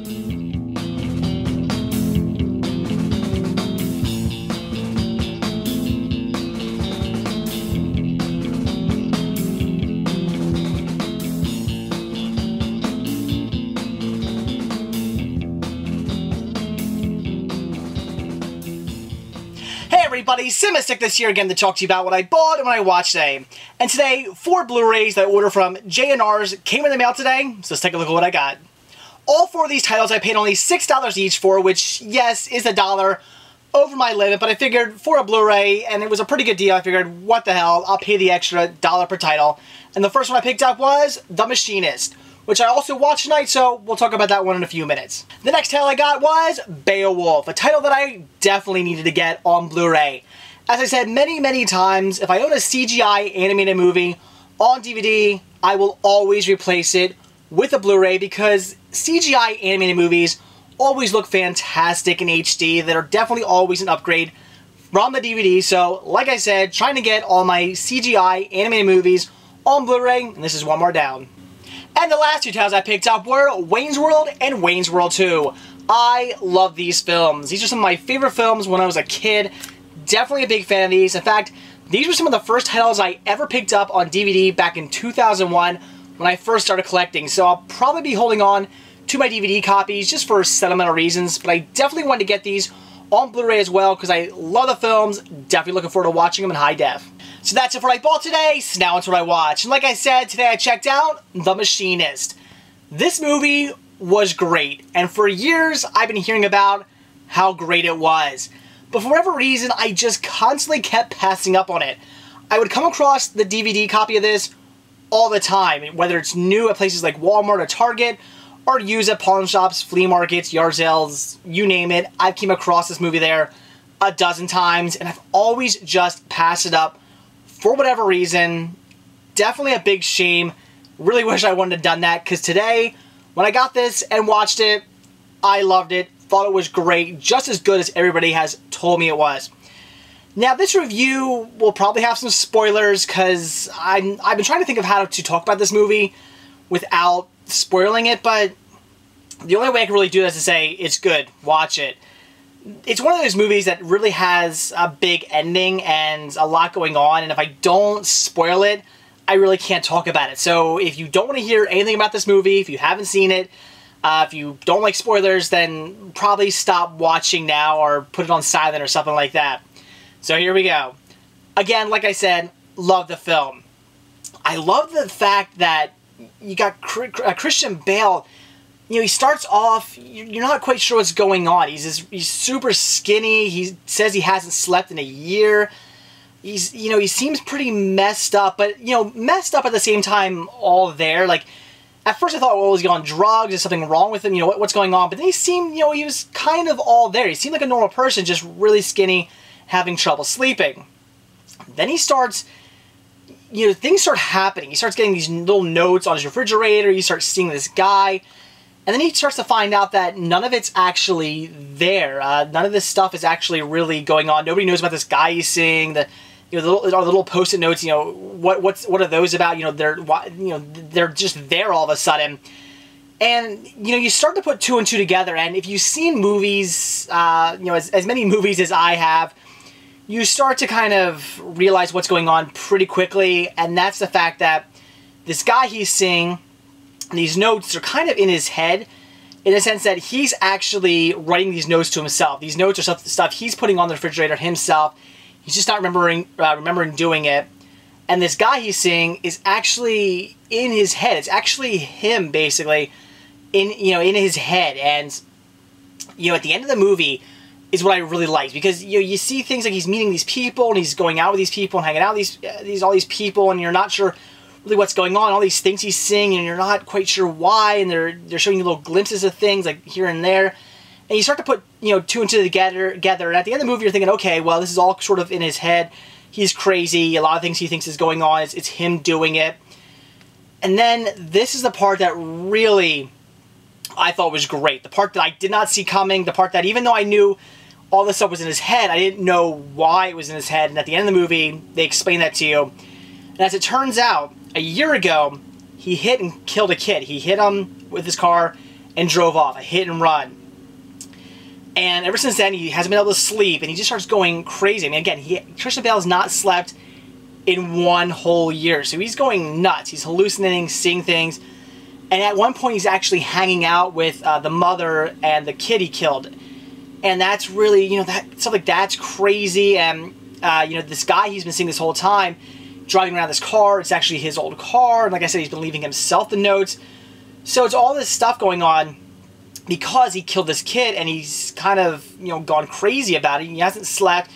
Hey everybody, Cinemastic this year again to talk to you about what I bought and what I watched today. And today, 4 Blu-rays that I ordered from J&R's came in the mail today, so let's take a look at what I got. All 4 of these titles I paid only $6 each for, which, yes, is $1 over my limit, but I figured for a Blu-ray, and it was a pretty good deal, I figured, what the hell, I'll pay the extra $1 per title. And the first one I picked up was The Machinist, which I also watched tonight, so we'll talk about that one in a few minutes. The next title I got was Beowulf, a title that I definitely needed to get on Blu-ray. As I said many times, if I own a CGI animated movie on DVD, I will always replace it with a Blu-ray because CGI animated movies always look fantastic in HD. They're definitely always an upgrade from the DVD, so like I said, trying to get all my CGI animated movies on Blu-ray, and this is one more down. And the last 2 titles I picked up were Wayne's World and Wayne's World 2. I love these films. These are some of my favorite films when I was a kid. Definitely a big fan of these. In fact, these were some of the first titles I ever picked up on DVD back in 2001 when I first started collecting. So I'll probably be holding on to my DVD copies just for sentimental reasons. But I definitely wanted to get these on Blu-ray as well because I love the films. Definitely looking forward to watching them in high def. So that's it for what I bought today, so now it's what I watched. And like I said, today I checked out The Machinist. This movie was great, and for years I've been hearing about how great it was. But for whatever reason, I just constantly kept passing up on it. I would come across the DVD copy of this all the time, whether it's new at places like Walmart or Target, or used at pawn shops, flea markets, yard sales, you name it. I've came across this movie there a dozen times, and I've always just passed it up for whatever reason. Definitely a big shame. Really wish I wouldn't have done that, because today, when I got this and watched it, I loved it. Thought it was great. Just as good as everybody has told me it was. Now, this review will probably have some spoilers, because I've been trying to think of how to talk about this movie without spoiling it, but the only way I can really do this is to say, it's good, watch it. It's one of those movies that really has a big ending and a lot going on, and if I don't spoil it, I really can't talk about it. So if you don't want to hear anything about this movie, if you haven't seen it, if you don't like spoilers, then probably stop watching now or put it on silent or something like that. So here we go. Again, like I said, love the film. I love the fact that you got Christian Bale. You know, he starts off, you're not quite sure what's going on. He's super skinny. He says he hasn't slept in a year. He seems pretty messed up, but, messed up at the same time all there. Like, at first I thought, well, was he on drugs? Is something wrong with him? What's going on? But then he seemed, he was kind of all there. He seemed like a normal person, just really skinny, having trouble sleeping. Then he starts, things start happening. He starts getting these little notes on his refrigerator. You start seeing this guy. And then he starts to find out that none of it's actually there. None of this stuff is actually really going on. Nobody knows about this guy he's seeing. The little post-it notes. What are those about? They're just there all of a sudden. And you start to put 2 and 2 together. And if you've seen movies, as many movies as I have, you start to kind of realize what's going on pretty quickly. And that's the fact that this guy he's seeing, these notes are kind of in his head, in the sense that he's actually writing these notes to himself. These notes are stuff he's putting on the refrigerator himself. He's just not remembering doing it. And this guy he's seeing is actually in his head. It's actually him, basically, in his head. And at the end of the movie is what I really liked, because you see things like he's meeting these people and he's going out with these people and hanging out with all these people, and you're not sure really what's going on. All these things he's seeing, and you're not quite sure why, and they're showing you little glimpses of things like here and there, and you start to put 2 and 2 together, and at the end of the movie you're thinking, okay, well, this is all sort of in his head. He's crazy. A lot of things he thinks is going on. It's him doing it. And then this is the part that really I thought was great. The part that I did not see coming. The part that, even though I knew all this stuff was in his head, I didn't know why it was in his head. And at the end of the movie, they explain that to you. And as it turns out, a year ago, he hit and killed a kid. He hit him with his car and drove off, a hit and run. And ever since then, he hasn't been able to sleep, and he just starts going crazy. I mean, again, Christian Bale has not slept in 1 whole year, so he's going nuts. He's hallucinating, seeing things, and at one point, he's actually hanging out with the mother and the kid he killed. And that's really, you know, that stuff like that's crazy. And you know, this guy he's been seeing this whole time, driving around this car, it's actually his old car, and like I said, he's been leaving himself the notes. So it's all this stuff going on because he killed this kid, and he's kind of, you know, gone crazy about it. He hasn't slept.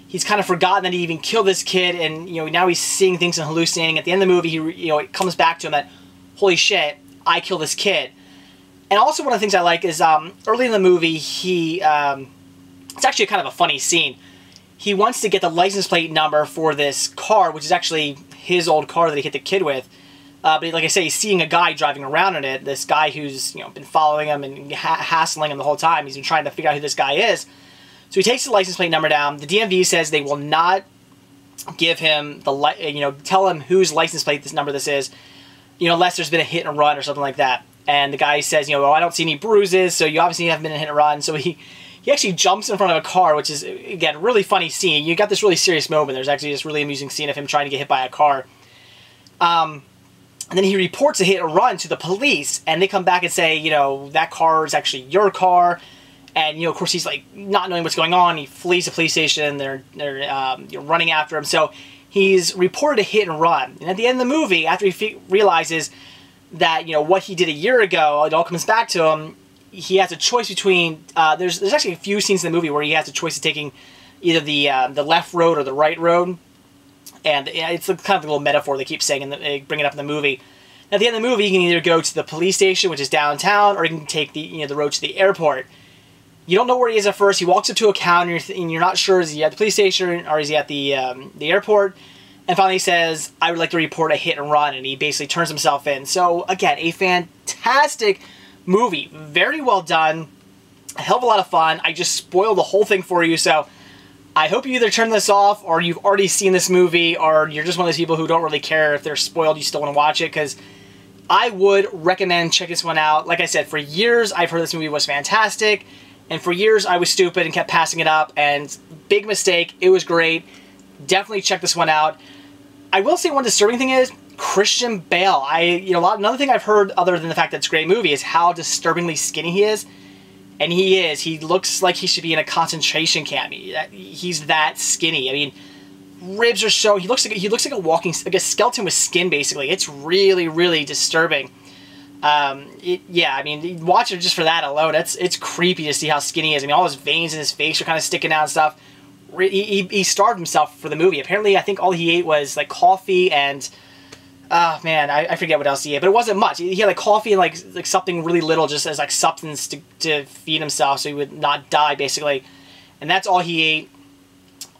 He's kind of forgotten that he even killed this kid, and, you know, now he's seeing things and hallucinating. At the end of the movie, you know, it comes back to him that, holy shit, I killed this kid. And also one of the things I like is early in the movie, it's actually kind of a funny scene. He wants to get the license plate number for this car, which is actually his old car that he hit the kid with. But like I say, he's seeing a guy driving around in it, this guy who's, you know, been following him and hassling him the whole time. He's been trying to figure out who this guy is. So he takes the license plate number down. The DMV says they will not give him the, you know, tell him whose license plate this number this is, you know, unless there's been a hit and run or something like that. And the guy says, you know, well, I don't see any bruises, so you obviously haven't been in a hit and run. So he actually jumps in front of a car, which is, again, really funny scene. You got this really serious moment. There's actually this really amusing scene of him trying to get hit by a car. And then he reports a hit and run to the police, and they come back and say, you know, that car is actually your car. And, you know, of course, he's, like, not knowing what's going on. He flees the police station. They're you know, running after him. So he's reported a hit and run. And at the end of the movie, after he realizes that, you know, what he did a year ago, it all comes back to him, he has a choice between, there's actually a few scenes in the movie where he has a choice of taking either the left road or the right road. And it's kind of a little metaphor they keep saying, and they bring it up in the movie. At the end of the movie, you can either go to the police station, which is downtown, or you can take the, you know, the road to the airport. You don't know where he is at first. He walks up to a counter, and you're not sure, is he at the police station or is he at the airport? And finally he says, I would like to report a hit and run, and he basically turns himself in. So, again, a fantastic movie. Very well done. A hell of a lot of fun. I just spoiled the whole thing for you, so I hope you either turn this off, or you've already seen this movie, or you're just one of those people who don't really care if they're spoiled, you still want to watch it, because I would recommend checking this one out. Like I said, for years I've heard this movie was fantastic, and for years I was stupid and kept passing it up, and big mistake. It was great. Definitely check this one out. I will say one disturbing thing is Christian Bale. Another thing I've heard other than the fact that it's a great movie is how disturbingly skinny he is. And he is. He looks like he should be in a concentration camp. He's that skinny. I mean, ribs are so... He looks like a walking... like a skeleton with skin, basically. It's really, really disturbing. Yeah, I mean, watch it just for that alone. It's creepy to see how skinny he is. I mean, all his veins in his face are kind of sticking out and stuff. He starved himself for the movie. Apparently, I think all he ate was, like, coffee and... Oh, man, I forget what else he ate, but it wasn't much. He had, like, coffee and, like something really little just as, like, substance to feed himself so he would not die, basically. And that's all he ate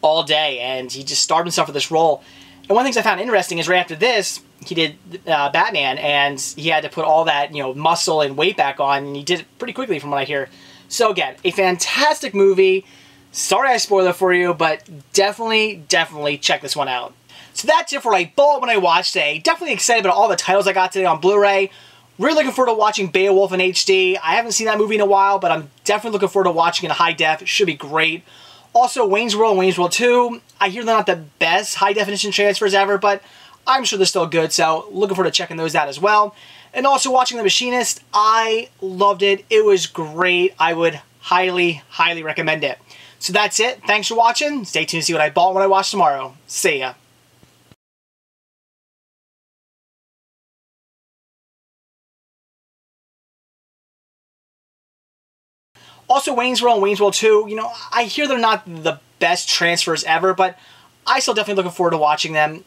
all day, and he just starved himself for this role. And one of the things I found interesting is right after this, he did Batman, and he had to put all that, you know, muscle and weight back on, and he did it pretty quickly from what I hear. So, again, a fantastic movie. Sorry I spoiled it for you, but definitely check this one out. So that's it for what I bought when I watched today. Definitely excited about all the titles I got today on Blu-ray. Really looking forward to watching Beowulf in HD. I haven't seen that movie in a while, but I'm definitely looking forward to watching it in high def. It should be great. Also, Wayne's World and Wayne's World 2. I hear they're not the best high-definition transfers ever, but I'm sure they're still good, so looking forward to checking those out as well. And also watching The Machinist. I loved it. It was great. I would highly recommend it. So that's it. Thanks for watching. Stay tuned to see what I bought when I watch tomorrow. See ya. Also, Wayne's World and Wayne's World 2, you know, I hear they're not the best transfers ever, but I still definitely looking forward to watching them.